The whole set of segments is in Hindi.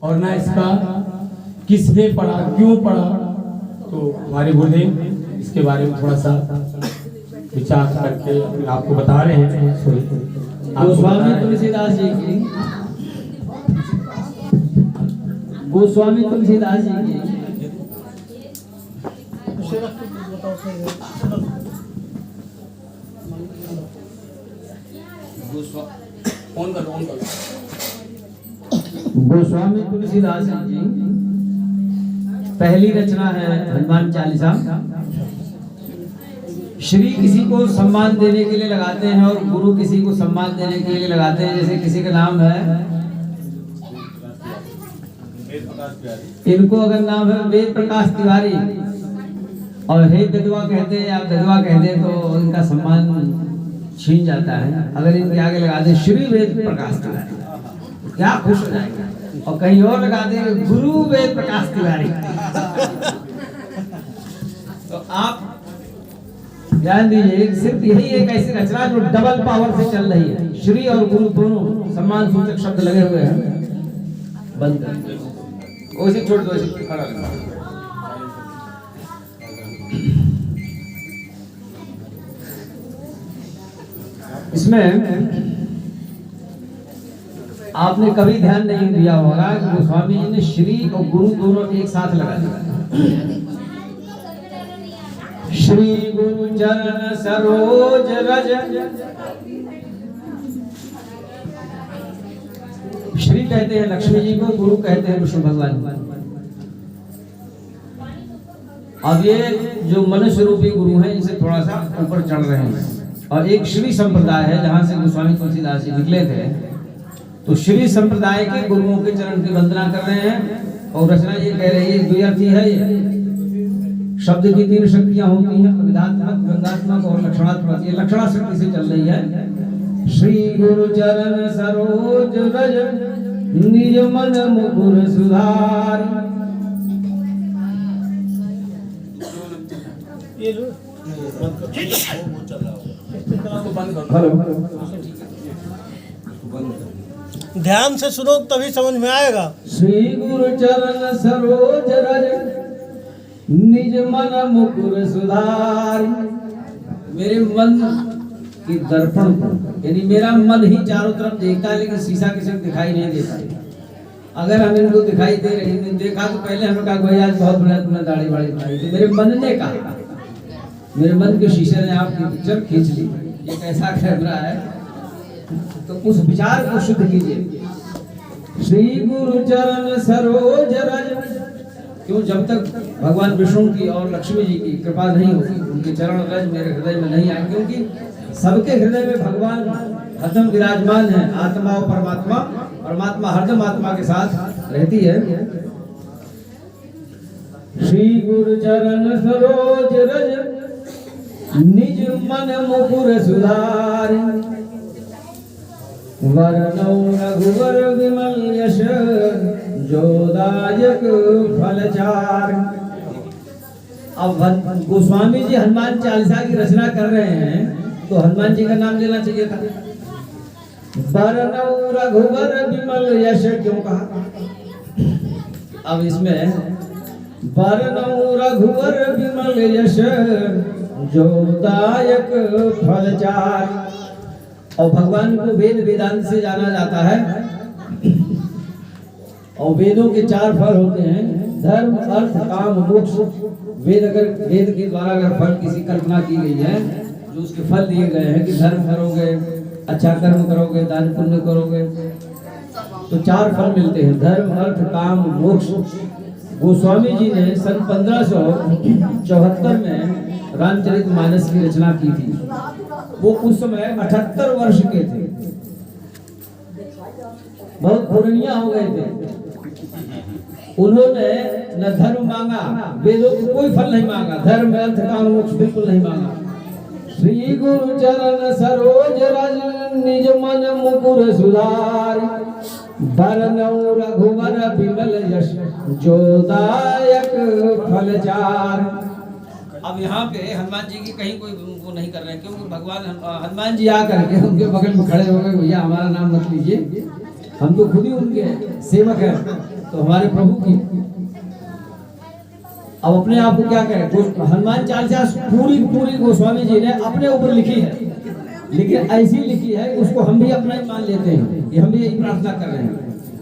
और ना इसका किसने पढ़ा, क्यों पढ़ा। तो हमारे गुरुदेव इसके बारे में थोड़ा सा विचार करके आपको बता रहे हैं। गोस्वामी तुलसीदास जी की, गोस्वामी तुलसीदास जी की गोस्वामी तुलसीदास जी पहली रचना है हनुमान चालीसा। श्री किसी को सम्मान देने के लिए लगाते हैं और गुरु किसी को सम्मान देने के लिए लगाते हैं। जैसे किसी का नाम है, इनको अगर नाम है वेद प्रकाश तिवारी और हे विधवा कहते हैं या विधवा कहते हैं तो इनका सम्मान छीन जाता है। अगर इनके आगे लगा दे श्री वेद प्रकाश तिवारी, क्या खुश हो जाएगा। और कहीं और लगा दे गुरु वेद प्रकाश तिवारी तो आप ध्यान दीजिए, सिर्फ यही एक ऐसी रचना जो डबल पावर से चल रही है। श्री और गुरु दोनों सम्मान सूचक शब्द लगे हुए हैं। बंद कर, उसे छोड़ दो, ऐसे खड़ा रहो। इसमें आपने कभी ध्यान नहीं दिया होगा कि गोस्वामी जी ने श्री और गुरु दोनों एक साथ लगा दिया। श्री गुरु चरण सरोज रज, श्री कहते हैं लक्ष्मी जी को, गुरु कहते हैं विष्णु भगवान। अब ये जो मनुष्य रूपी गुरु हैं इनसे थोड़ा सा ऊपर चढ़ रहे हैं। और एक श्री संप्रदाय है जहां से गोस्वामी तुलसीदास जी निकले थे। तो श्री संप्रदाय के गुरुओं के चरण की वंदना कर रहे हैं। और रचना ये कह रही है, द्व्यर्थी है ये। शब्द की तीन शक्तियां होती हैं, विधात्मक, व्यंगात्मक और लक्षणात्मक। ये लक्षणा शक्ति से चल रही है। श्री गुरु चरण सरोज रज, निज मन मुकुर सुधार। ध्यान से सुनो तभी समझ में आएगा। श्री गुरु चरण सरोज रज, निज मन मुकुर सुधार। मेरे मन की दर्पण को, यानी मेरा मन ही चारों तरफ देखता है लेकिन शीशा किसी को दिखाई नहीं देता। अगर हम इनको दिखाई दे रहे हैं, देखा तो पहले हमें कहा भाई आज बहुत बढ़िया तुमने दाढ़ी वाड़ी बनाई थी। मेरे मन ने कहा, मेरे मन के शीशे ने आपकी पिक्चर खींच ली। ये कैसा कैमरा है, तो उस विचार को शुद्ध कीजिए। श्री गुरु चरण सरोज रज, क्यों जब तक भगवान विष्णु की और लक्ष्मी जी की कृपा नहीं होगी, उनके चरण रज मेरे हृदय में नहीं आए। क्योंकि सबके हृदय में भगवान हरदम विराजमान है। आत्मा और परमात्मा, परमात्मा हरदम आत्मा के साथ रहती है। श्री गुरु चरण सरोज रज, निज मन मुकुर सुधार। वरनौ रघुवर विमल यश, जोदायक फलचार। अब गोस्वामी जी हनुमान चालीसा की रचना कर रहे हैं तो हनुमान जी का नाम लेना चाहिए था। वरनौ रघुवर विमल यश क्यों कहा? अब इसमें वरनौ रघुवर विमल यश, जोदायक फलचार। और भगवान को वेद वेदांत से जाना जाता है। और वेदों के चार फल होते हैं, धर्म, अर्थ, काम, मोक्ष। वेद के द्वारा अगर फल किसी कल्पना की गई है, जो उसके फल दिए गए हैं कि धर्म करोगे, अच्छा कर्म करोगे, दान पुण्य करोगे, तो चार फल मिलते हैं, धर्म, अर्थ, काम, मोक्ष। गोस्वामी जी ने सन 1574 में रामचरितमानस की रचना की थी। वो उस समय 78 वर्ष के थे, बहुत पुरानिया हो गए थे। उन्होंने न धर्म मांगा, वेदों को कोई फल नहीं मांगा, धर्म, अर्थ, काम, मोक्ष बिल्कुल नहीं मांगा। श्री गुरु चरण सरोज रज, निज मन मुकुर सुधार। वरनौ रघुवर विमल यश, जोदायक फलचार। अब यहाँ पे हनुमान जी की कहीं कोई वो नहीं कर रहे हैं, क्योंकि भगवान हनुमान जी आकर के उनके बगल में खड़े हो गए, भैया हमारा नाम मत लीजिए, हम तो खुद ही उनके सेवक हैं। तो हमारे प्रभु की। अब अपने आप को क्या करें, हनुमान चालीसा पूरी पूरी गोस्वामी जी ने अपने ऊपर लिखी है, लेकिन ऐसी लिखी है उसको हम भी अपना ही मान लेते हैं कि हम भी यही प्रार्थना कर रहे हैं।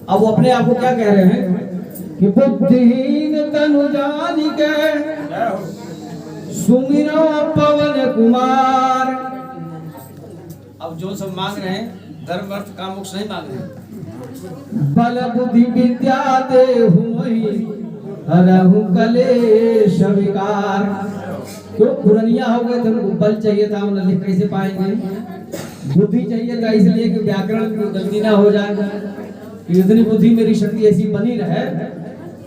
अब वो अपने आप को क्या कह रहे हैं कि बुद्धिहीन तनु जानि के सुमिरो पवन कुमार। अब जो सब मांग रहे हैं धर्म अर्थ काम मोक्ष नहीं मांग रहे, बल बुद्धि विद्या देहु मोहि हरहु कलेश विकार। क्यों पुरनिया हो गए थे, उनको बल चाहिए था, उन्हें लिख कैसे पाएंगे, बुद्धि चाहिए था इसलिए कि व्याकरण की गलती ना हो जाए, कि इतनी बुद्धि मेरी शक्ति ऐसी बनी रहे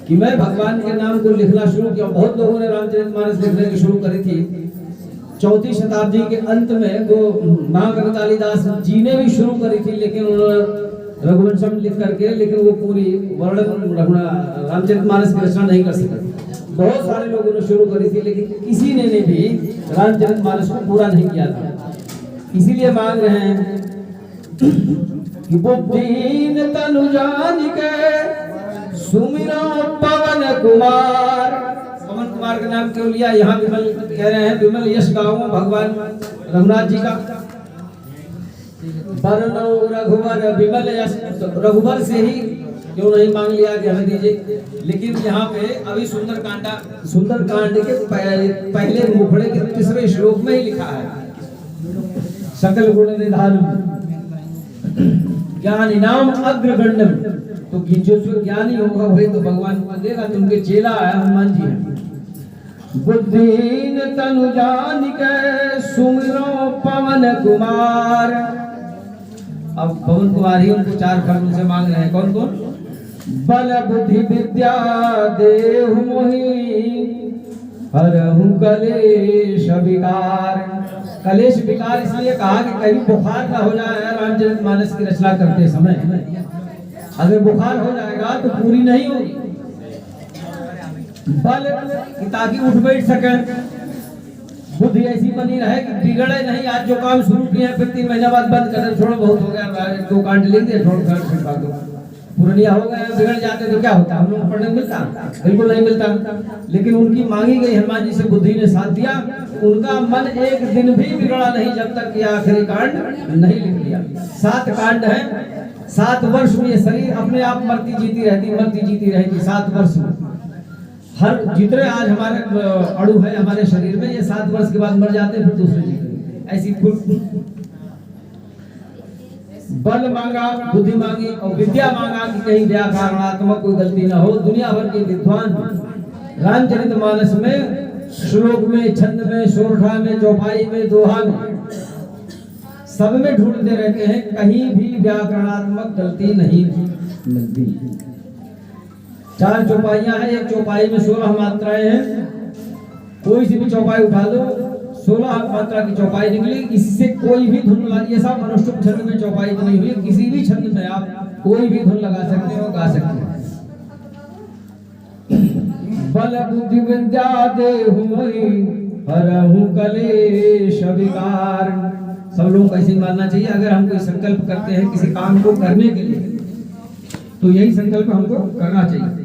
कि मैं भगवान के नाम को लिखना शुरू किया। बहुत लोगों ने रामचरितमानस लिखने की शुरू करी थी, 4वीं शताब्दी के अंत में वो महाकवि कालिदास जी ने भी शुरू करी थी, लेकिन उन्होंने रघुवंशम लिख करके, लेकिन वो पूरी वर्णन रामचरितमानस की रचना नहीं कर सके। बहुत सारे लोगों ने शुरू करी थी, लेकिन किसी ने भी रामचरितमानस को पूरा नहीं किया था। इसीलिए मांग रहे हैं कि बुद्धिहीन तनु जानि के सुमिरो पवन कुमार। पवन कुमार का नाम क्यों लिया, यहाँ विमल कह रहे हैं, विमल यश गाओ भगवान रघुनाथ जी का। बरनो रघुवर विमल यश, तो रघुवर से ही क्यों नहीं मांग लिया कि हमें दीजिए। लेकिन यहाँ पे अभी सुंदरकांड के पहले मुखड़े के 3रे श्लोक में ही लिखा है, सकल गुण निधान ज्ञान इनाम अग्रगण्यम। तो जो ज्ञानी होगा वही तो भगवान को देगा, तो उनके चेला है हनुमान जी है। बुद्धिहीन तनु जानि के सुमिरो पवन कुमार। अब पवन कुमार ही उनको 4 फल से मांग रहे हैं, कौन कौन, बल बुद्धि विद्या देहु मोहि हरहु कलेश विकार। कलेश विकार इसलिए कहा कि कहीं बुखार ना हो जाए रामचरितमानस की रचना करते समय, अगर बुखार हो जाएगा तो पूरी नहीं होगी। बल ताकि उठ बैठ सके, बुद्धि ऐसी बनी रहे कि बिगड़े नहीं। आज जो काम शुरू किए फिर 3 महीने बाद बंद कर, छोड़ो बहुत हो गया, 2 कांड लिख दिए, छोड़ कर पुरनिया हो गया, बिगड़ जाते तो क्या होता, हम लोग पढ़ने मिलता, बिल्कुल नहीं मिलता। लेकिन उनकी मांगी गई हनुमान जी से बुद्धि ने साथ दिया, उनका मन एक दिन भी बिगड़ा नहीं जब तक कि आखिरी कांड नहीं लिख दिया। 7 कांड है, 7 वर्ष में ये शरीर अपने आप मरती जीती रहती 7 वर्ष में। हर जितने आज हमारे अणु है हमारे शरीर में, ये 7 वर्ष के बाद मर जाते हैं, फिर दूसरे जीते। ऐसी कुल बल मांगा, बुद्धि मांगी और विद्या मांगा कि कहीं व्याकरणात्मक कोई गलती ना हो। दुनिया भर के विद्वान रामचरितमानस में श्लोक में, छंद में, सोरठा में, चौपाई में, दोहा में, सब में ढूंढते रहते हैं, कहीं भी व्याकरणात्मक गलती नहीं मिलती। 4 चौपाइयां हैं, एक चौपाई में 16 मात्राएं हैं, कोई सी भी चौपाई उठा लो 16 मात्रा की चौपाई निकली। इससे कोई भी धुन लगा, ये सब अनुष्टुप छंद में चौपाई बनी हुई है, किसी भी छंद में आप कोई भी धुन लगा सकते हो, गा सकते हो। बल बुद्धि विद्या देहु मोहि हरहु कलेश विकार। सब लोगों को ऐसे मानना चाहिए, अगर हम कोई संकल्प करते हैं किसी काम को करने के लिए, तो यही संकल्प हमको करना चाहिए।